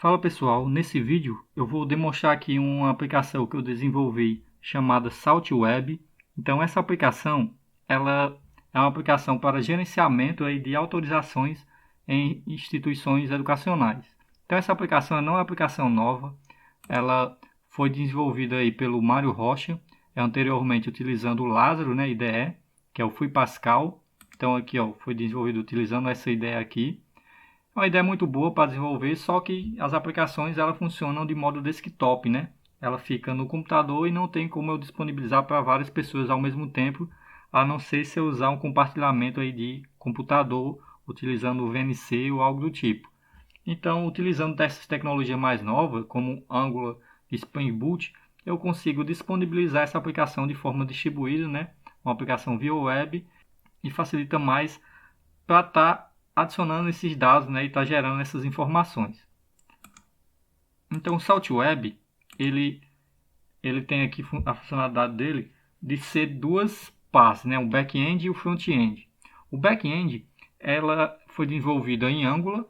Fala pessoal, nesse vídeo eu vou demonstrar aqui uma aplicação que eu desenvolvi chamada SaltWeb. Então essa aplicação ela é uma aplicação para gerenciamento aí de autorizações em instituições educacionais. Então essa aplicação não é uma aplicação nova, ela foi desenvolvida aí pelo Mário Rocha, anteriormente utilizando o Lázaro, né, IDE, que é o Fui Pascal. Então aqui ó, foi desenvolvido utilizando essa ideia aqui. É uma ideia muito boa para desenvolver, só que as aplicações elas funcionam de modo desktop, né? Ela fica no computador e não tem como eu disponibilizar para várias pessoas ao mesmo tempo, a não ser se eu usar um compartilhamento aí de computador utilizando o VNC ou algo do tipo. Então, utilizando dessas tecnologias mais novas, como Angular e Spring Boot, eu consigo disponibilizar essa aplicação de forma distribuída, né? Uma aplicação via web e facilita mais para estar adicionando esses dados, né, e estar gerando essas informações. Então o SaltWeb ele tem aqui a funcionalidade dele de ser duas partes, né, o back-end e o front-end. O back-end ela foi desenvolvida em Angular,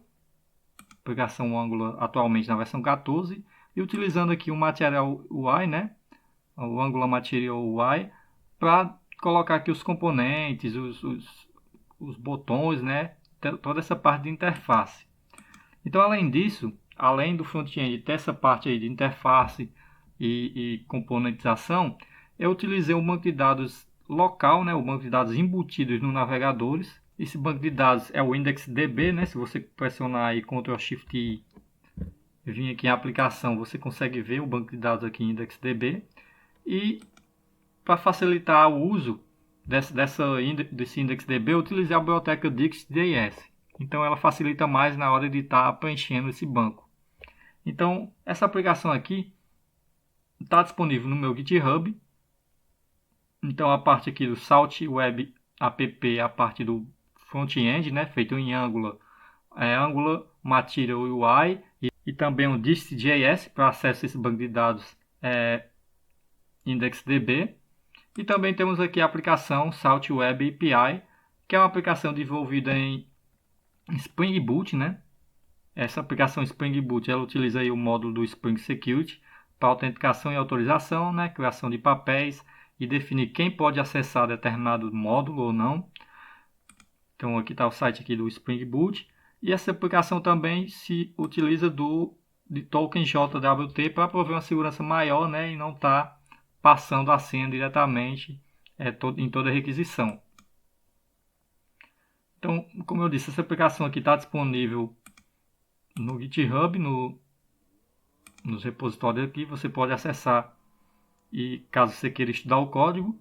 aplicação Angular atualmente na versão 14, e utilizando aqui o Material UI, né, o Angular Material UI, para colocar aqui os componentes, os botões, né, toda essa parte de interface. Então, além disso, além do front-end ter essa parte aí de interface e componentização, eu utilizei um banco de dados local, né, o banco de dados embutidos no navegadores. Esse banco de dados é o IndexDB, né, se você pressionar aí Ctrl Shift I e vir aqui em aplicação, você consegue ver o banco de dados aqui em IndexDB. E para facilitar o uso desse IndexDB, eu utilizei a biblioteca Dix.js. Então ela facilita mais na hora de estar preenchendo esse banco. Então essa aplicação aqui está disponível no meu GitHub. Então a parte aqui do SaltWeb App, a parte do front-end, né, feito em Angular, Angular Material UI e também o Dist.js para acesso a esse banco de dados IndexDB. E também temos aqui a aplicação SaltWeb API, que é uma aplicação desenvolvida em Spring Boot, né? Essa aplicação Spring Boot ela utiliza aí o módulo do Spring Security para autenticação e autorização, né? Criação de papéis e definir quem pode acessar determinado módulo ou não. Então aqui está o site aqui do Spring Boot. E essa aplicação também se utiliza de token JWT para prover uma segurança maior, né? E não estar passando a senha diretamente em toda a requisição. Então, como eu disse, essa aplicação aqui está disponível no GitHub, nos repositórios aqui, você pode acessar e caso você queira estudar o código.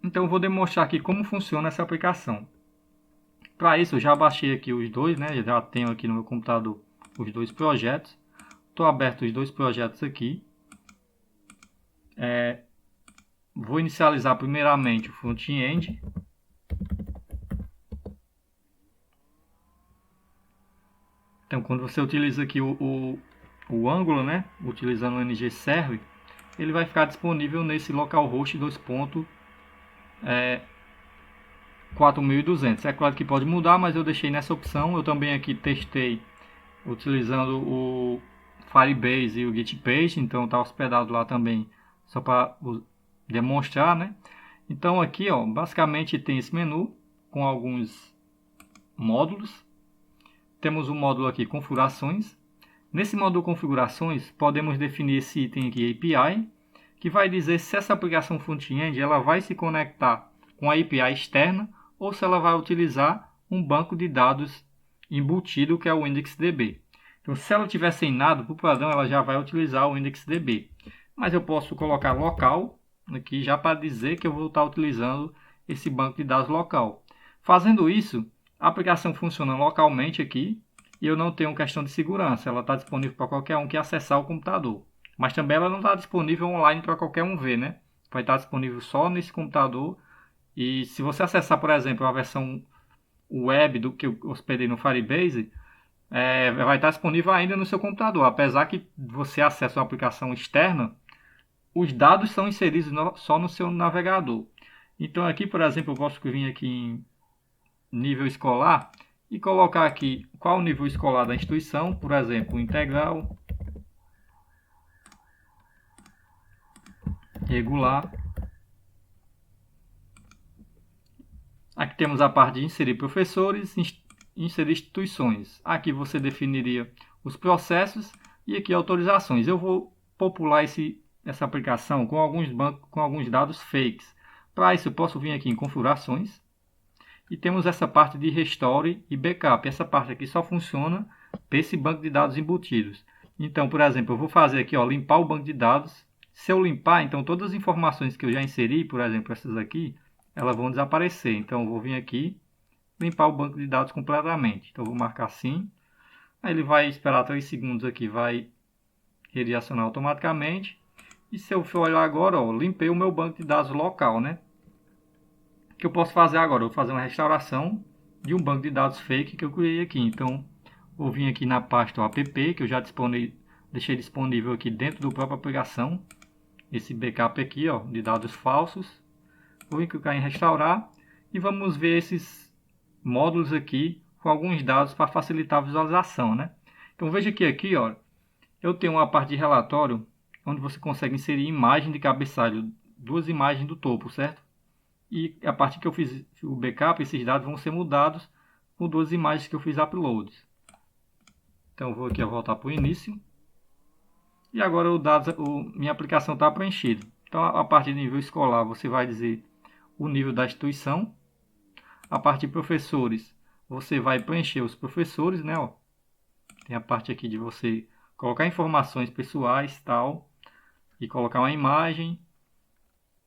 Então eu vou demonstrar aqui como funciona essa aplicação. Para isso eu já baixei aqui os dois, né? Eu já tenho aqui no meu computador os dois projetos. Estou aberto os dois projetos aqui. Vou inicializar primeiramente o front-end. Então quando você utiliza aqui o Angular, né? Utilizando o ng-serve, ele vai ficar disponível nesse localhost 2.4200. É claro que pode mudar, mas eu deixei nessa opção. Eu também aqui testei utilizando o Firebase e o GitPage, então está hospedado lá também, só para demonstrar, né? Então aqui, ó, basicamente tem esse menu com alguns módulos. Temos o módulo aqui configurações. Nesse módulo configurações, podemos definir esse item aqui API, que vai dizer se essa aplicação front-end ela vai se conectar com a API externa ou se ela vai utilizar um banco de dados embutido que é o IndexDB. Então, se ela tiver sem nada, por padrão, ela já vai utilizar o IndexDB. Mas eu posso colocar local aqui já para dizer que eu vou estar utilizando esse banco de dados local. Fazendo isso, a aplicação funciona localmente aqui e eu não tenho questão de segurança. Ela está disponível para qualquer um que acessar o computador. Mas também ela não está disponível online para qualquer um ver, né? Vai estar disponível só nesse computador. E se você acessar, por exemplo, a versão web do que eu hospedei no Firebase, vai estar disponível ainda no seu computador. Apesar que você acessa uma aplicação externa, os dados são inseridos só no seu navegador. Então aqui, por exemplo, eu posso vir aqui em nível escolar e colocar aqui qual o nível escolar da instituição, por exemplo, integral, regular. Aqui temos a parte de inserir professores, inserir instituições. Aqui você definiria os processos e aqui autorizações. Eu vou popular essa aplicação com alguns dados fakes. Para isso eu posso vir aqui em configurações e temos essa parte de restore e backup. Essa parte aqui só funciona para esse banco de dados embutidos. Então, por exemplo, eu vou fazer aqui, limpar o banco de dados. Se eu limpar, então todas as informações que eu já inseri, por exemplo, essas aqui, elas vão desaparecer. Então, eu vou vir aqui, limpar o banco de dados completamente. Então, eu vou marcar sim. Aí ele vai esperar 3 segundos aqui, vai redirecionar automaticamente. E se eu for olhar agora, limpei o meu banco de dados local, né? O que eu posso fazer agora? Eu vou fazer uma restauração de um banco de dados fake que eu criei aqui. Então, vou vir aqui na pasta app, que eu já deixei disponível aqui dentro do próprio aplicação. Esse backup aqui, de dados falsos. Vou clicar em restaurar e vamos ver esses módulos aqui com alguns dados para facilitar a visualização, né? Então veja que aqui, eu tenho uma parte de relatório onde você consegue inserir imagem de cabeçalho, 2 imagens do topo, certo? E a partir que eu fiz o backup, esses dados vão ser mudados com 2 imagens que eu fiz uploads. Então eu vou aqui voltar para o início. E agora minha aplicação está preenchida. Então a partir do nível escolar você vai dizer o nível da instituição. A parte de professores, você vai preencher os professores, né? Tem a parte aqui de você colocar informações pessoais, tal, e colocar uma imagem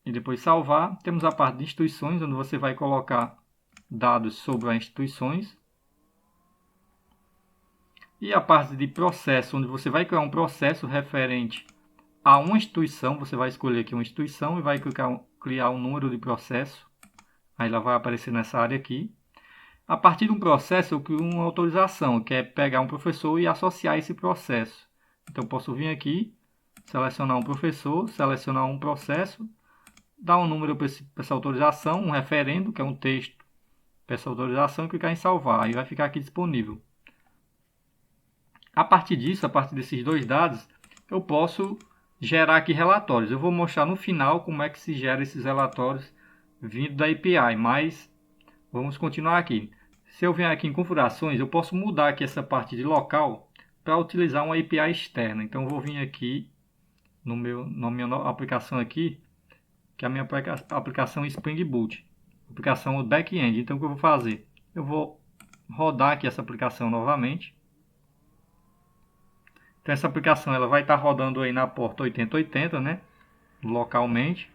e depois salvar. Temos a parte de instituições, onde você vai colocar dados sobre as instituições. E a parte de processo, onde você vai criar um processo referente a uma instituição. Você vai escolher aqui uma instituição e vai criar um número de processo. Aí ela vai aparecer nessa área aqui. A partir de um processo, eu crio uma autorização, que é pegar um professor e associar esse processo. Então, eu posso vir aqui, selecionar um professor, selecionar um processo, dar um número para essa autorização, um referendo, que é um texto para essa autorização, e clicar em salvar. Aí vai ficar aqui disponível. A partir disso, a partir desses 2 dados, eu posso gerar aqui relatórios. Eu vou mostrar no final como é que se gera esses relatórios vindo da API, mas vamos continuar aqui. Se eu vier aqui em configurações, eu posso mudar aqui essa parte de local para utilizar uma API externa. Então, eu vou vir aqui na minha aplicação aqui, que é a minha aplicação Spring Boot, aplicação back-end. Então, o que eu vou fazer? Eu vou rodar aqui essa aplicação novamente. Então, essa aplicação ela vai estar rodando aí na porta 8080, né? Localmente.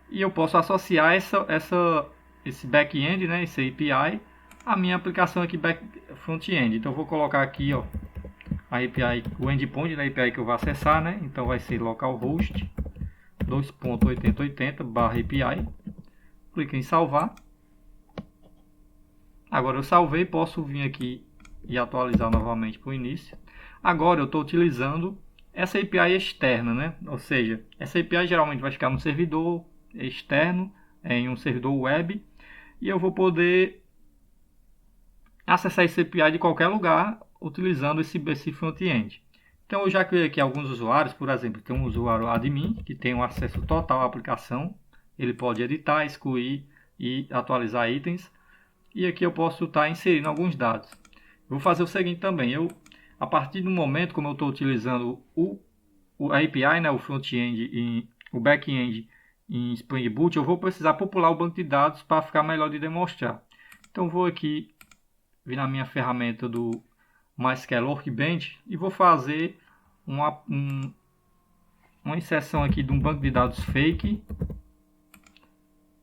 E eu posso associar esse back-end, né? Esse API, a minha aplicação aqui front-end. Então, eu vou colocar aqui, a API, o endpoint da API que eu vou acessar, né? Então, vai ser localhost 2.8080/API. Clique em salvar. Agora eu salvei, posso vir aqui e atualizar novamente para o início. Agora eu estou utilizando essa API externa, né? Ou seja, essa API geralmente vai ficar no servidor externo, em um servidor web, e eu vou poder acessar esse API de qualquer lugar utilizando esse front-end. Então eu já criei aqui alguns usuários, por exemplo, tem um usuário admin que tem um acesso total à aplicação, ele pode editar, excluir e atualizar itens, e aqui eu posso estar inserindo alguns dados. Eu vou fazer o seguinte também, a partir do momento como eu estou utilizando a API, né, o front-end e o back-end em Spring Boot, eu vou precisar popular o banco de dados para ficar melhor de demonstrar. Então vou aqui vir na minha ferramenta do MySQL Workbench e vou fazer uma inserção aqui de um banco de dados fake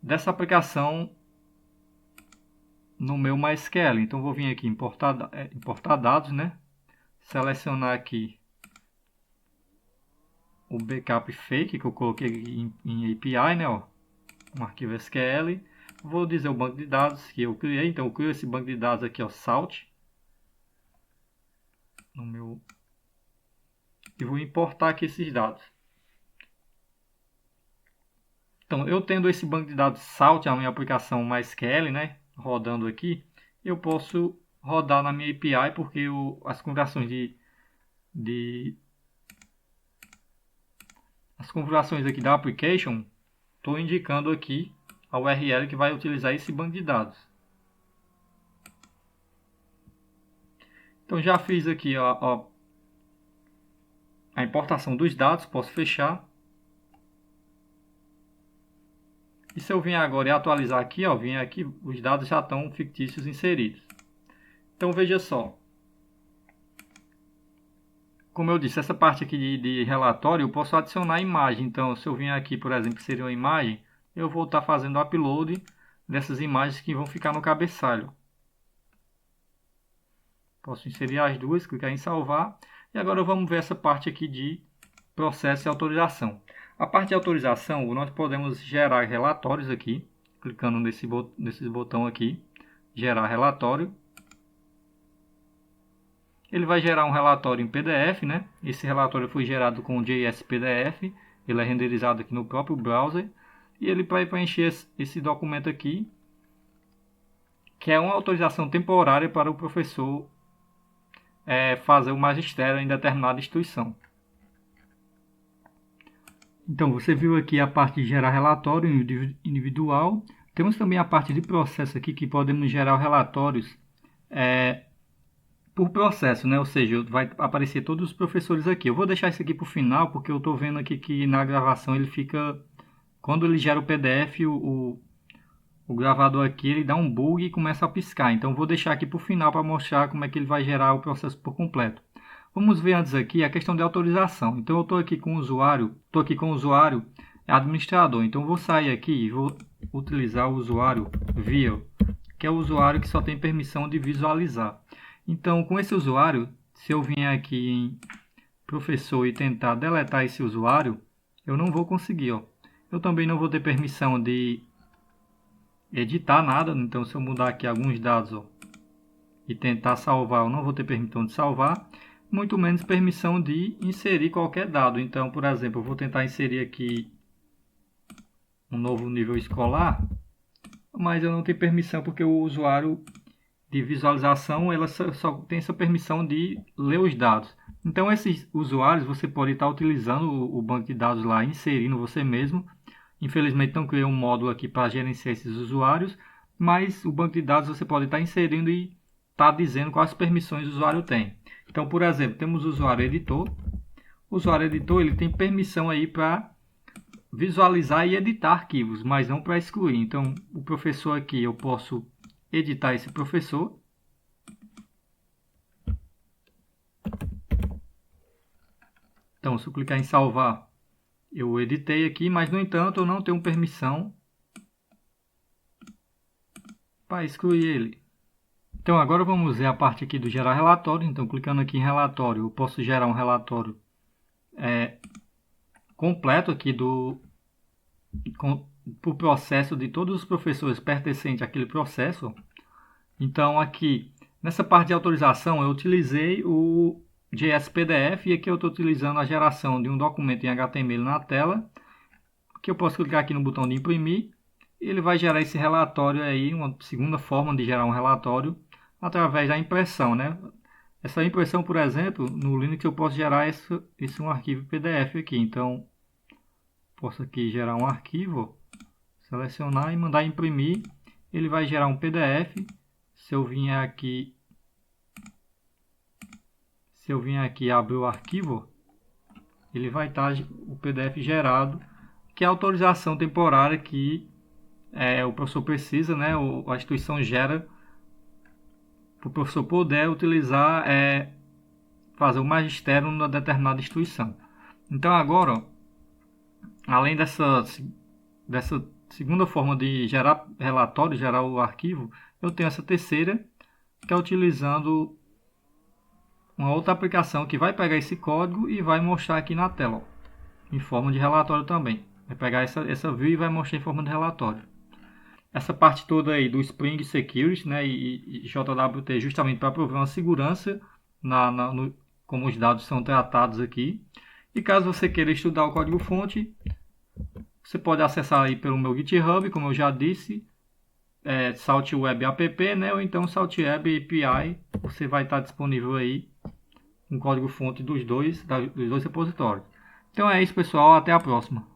dessa aplicação no meu MySQL. Então vou vir aqui importar dados, né? Selecionar aqui o backup fake que eu coloquei em API, né? Um arquivo SQL. Vou dizer o banco de dados que eu criei. Então eu crio esse banco de dados aqui, Salt, e vou importar aqui esses dados. Então eu tendo esse banco de dados Salt, a minha aplicação MySQL, né? Rodando aqui, eu posso rodar na minha API, porque as configurações as configurações aqui da application, estou indicando aqui a URL que vai utilizar esse banco de dados. Então já fiz aqui a importação dos dados, posso fechar. E se eu vier agora e atualizar aqui, ó, vier aqui, os dados já estão fictícios inseridos. Então veja só. Como eu disse, essa parte aqui de relatório, eu posso adicionar imagem. Então, se eu vier aqui, por exemplo, que seria uma imagem, eu vou estar fazendo o upload dessas imagens que vão ficar no cabeçalho. Posso inserir as duas, clicar em salvar. E agora vamos ver essa parte aqui de processo e autorização. A parte de autorização, nós podemos gerar relatórios aqui, clicando nesse botão aqui, gerar relatório. Ele vai gerar um relatório em PDF, né? Esse relatório foi gerado com o JS-PDF, ele é renderizado aqui no próprio browser. E ele vai preencher esse documento aqui, que é uma autorização temporária para o professor fazer o magistério em determinada instituição. Então, você viu aqui a parte de gerar relatório individual. Temos também a parte de processo aqui, que podemos gerar relatórios por processo, né? Ou seja, vai aparecer todos os professores aqui. Eu vou deixar isso aqui para o final, porque eu estou vendo aqui que na gravação ele fica... Quando ele gera o PDF, o gravador aqui ele dá um bug e começa a piscar. Então, eu vou deixar aqui para o final para mostrar como é que ele vai gerar o processo por completo. Vamos ver antes aqui a questão de autorização. Então, eu estou aqui com o usuário administrador. Então, eu vou sair aqui e vou utilizar o usuário view, que é o usuário que só tem permissão de visualizar. Então, com esse usuário, se eu vier aqui em professor e tentar deletar esse usuário, eu não vou conseguir. Ó. Eu também não vou ter permissão de editar nada. Então, se eu mudar aqui alguns dados e tentar salvar, eu não vou ter permissão de salvar. Muito menos permissão de inserir qualquer dado. Então, por exemplo, eu vou tentar inserir aqui um novo nível escolar, mas eu não tenho permissão porque o usuário de visualização ela só tem essa permissão de ler os dados. Então, esses usuários você pode estar utilizando o banco de dados lá, inserindo você mesmo. Infelizmente, não criei um módulo aqui para gerenciar esses usuários, mas o banco de dados você pode estar inserindo e estar dizendo quais permissões o usuário tem. Então, por exemplo, temos o usuário editor. O usuário editor ele tem permissão aí para visualizar e editar arquivos, mas não para excluir. Então, o professor aqui, eu posso editar esse professor. Então, se eu clicar em salvar, eu editei aqui, mas, no entanto, eu não tenho permissão para excluir ele. Então, agora vamos ver a parte aqui do gerar relatório. Então, clicando aqui em relatório, eu posso gerar um relatório completo aqui por processo de todos os professores pertencentes àquele processo. Então, aqui, nessa parte de autorização, eu utilizei o JS-PDF e aqui eu estou utilizando a geração de um documento em HTML na tela, que eu posso clicar aqui no botão de imprimir. Ele vai gerar esse relatório aí, uma segunda forma de gerar um relatório, através da impressão, né? Essa impressão, por exemplo, no Linux eu posso gerar um arquivo PDF aqui. Então, posso aqui gerar um arquivo, selecionar e mandar imprimir. Ele vai gerar um PDF. Se eu vier aqui e abrir o arquivo, ele vai estar o PDF gerado, que é a autorização temporária que o professor precisa, né? A instituição gera para o professor poder utilizar, fazer o magistério numa determinada instituição. Então, agora, além dessa segunda forma de gerar relatório, gerar o arquivo, eu tenho essa terceira, que é utilizando uma outra aplicação que vai pegar esse código e vai mostrar aqui na tela, em forma de relatório também. Vai pegar essa view e vai mostrar em forma de relatório. Essa parte toda aí do Spring Security, né, e JWT justamente para prover uma segurança como os dados são tratados aqui. E caso você queira estudar o código-fonte, você pode acessar aí pelo meu GitHub, como eu já disse. Salt Web App, né? Ou então Salt Web API, você vai estar disponível aí com código fonte dos dois repositórios. Então é isso, pessoal, até a próxima.